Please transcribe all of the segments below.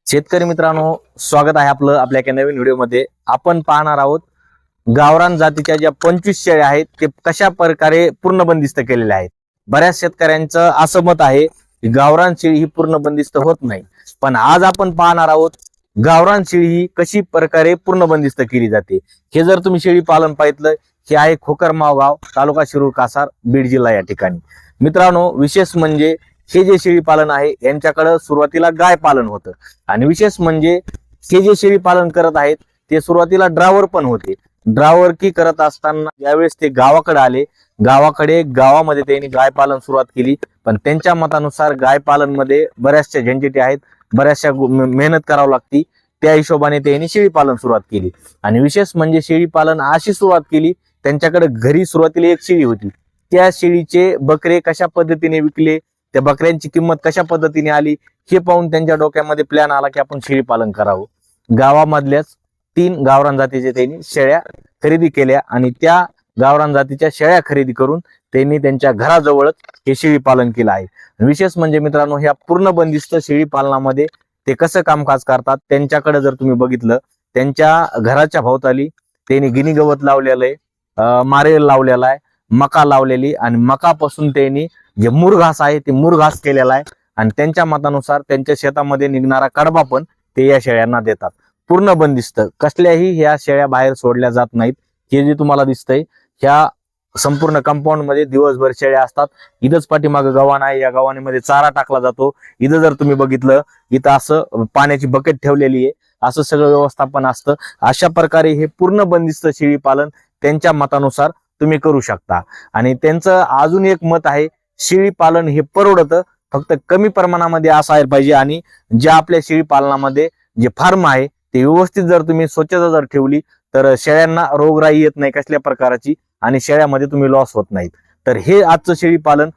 शेतकरी मित्रांनो, स्वागत आहे आपलं आपल्या एका नवीन व्हिडिओमध्ये। आपण पाहणार आहोत गावरान जातीच्या ज्या 25 शेळ्या आहेत ते कशा प्रकारे पूर्ण बंदिस्त केलेल्या आहेत। बऱ्याच शेतकऱ्यांचं असं मत आहे की गावरान शेळी ही पूर्ण बंदिस्त होत नाही, पण आज आपण पाहणार आहोत गावरान शेळी ही कशी प्रकारे पूर्ण बंदिस्त केली जाते। हे जर तुम्ही शेळी पालन पाहिलं, हे आहे खोकरमाव गाव, तालुका शिरूर, कासार, बीड जिल्हा या ठिकाणी। मित्रांनो, विशेष म्हणजे हे जे शेळी पालन आहे यांच्याकडे सुरुवातीला गाय पालन होतं आणि विशेष म्हणजे हे जे शेळी पालन करत आहेत ते सुरुवातीला ड्रावर पण होते। ड्रावर की करत असताना ज्यावेळेस ते गावाकडे आले, गावामध्ये त्यांनी गाय पालन सुरुवात केली, पण त्यांच्या मतानुसार गाय पालन मध्ये बऱ्याचशा झंझटी आहेत, बऱ्याचशा मेहनत करावी लागती। त्या हिशोबाने त्यांनी शेळी पालन सुरुवात केली आणि विशेष म्हणजे शेळी पालन अशी सुरुवात केली, त्यांच्याकडे घरी सुरुवातीला एक शेळी होती, त्या शेळीचे बकरे कशा पद्धतीने विकले, त्या बकऱ्यांची किंमत कशा पद्धतीने आली हे पाहून त्यांच्या डोक्यामध्ये प्लॅन आला की आपण शेळी पालन करावं। गावामधल्याच 3 गावरान जातीचे त्यांनी शेळ्या खरेदी केल्या आणि त्या गावरान जातीच्या शेळ्या खरेदी करून त्यांनी त्यांच्या घराजवळच हे शेळी पालन केलं आहे। विशेष म्हणजे मित्रांनो, ह्या पूर्ण बंदिस्त शेळी पालनामध्ये ते कसं कामकाज करतात, त्यांच्याकडे जर तुम्ही बघितलं, त्यांच्या घराच्या भोवताली त्यांनी गिनी गवत लावलेलं आहे, मारेल लावलेला आहे, मका लावलेली आणि मकापासून त्यांनी जे मुरघास आहे ते मुरघास केलेला आहे आणि त्यांच्या मतानुसार त्यांच्या शेतामध्ये निघणारा कडबा पण ते या शेळ्यांना देतात। पूर्ण बंदिस्त, कसल्याही ह्या शेळ्या बाहेर सोडल्या जात नाहीत। हे जे तुम्हाला दिसतंय, ह्या संपूर्ण कंपाऊंड मध्ये दिवसभर शेळ्या असतात। इथंच पाठीमागे गव्हाण आहे, या गव्हाणीमध्ये चारा टाकला जातो। इथं जर तुम्ही बघितलं, इथं असं पाण्याची बकेट ठेवलेली आहे, असं सगळं व्यवस्थापन असतं। अशा प्रकारे हे पूर्ण बंदिस्त शेळी पालन त्यांच्या मतानुसार तुम्ही करू शकता आणि त्यांचं अजून एक मत आहे, शेळी पालन हे परवडतं, फक्त कमी प्रमाणामध्ये असायला पाहिजे आणि ज्या आपल्या शेळी पालनामध्ये जे फार्म आहे ते व्यवस्थित जर तुम्ही स्वच्छता जर ठेवली तर शेळ्यांना रोगराई येत नाही कसल्या प्रकारची आणि शेळ्यामध्ये तुम्ही लॉस होत नाहीत। तर हे आजचं शेळी पालन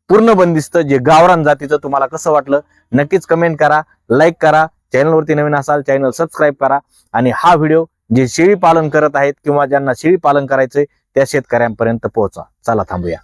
पूर्ण बंदिस्त जे गावरान जातीचं तुम्हाला कसं वाटलं नक्कीच कमेंट करा, लाईक करा, चॅनलवरती नवीन असाल चॅनल सबस्क्राईब करा आणि हा व्हिडिओ जे शेळी पालन करत आहेत किंवा ज्यांना शेळी पालन करायचंय त्या शेतकऱ्यांपर्यंत पोहोचवा। चला थांबूया।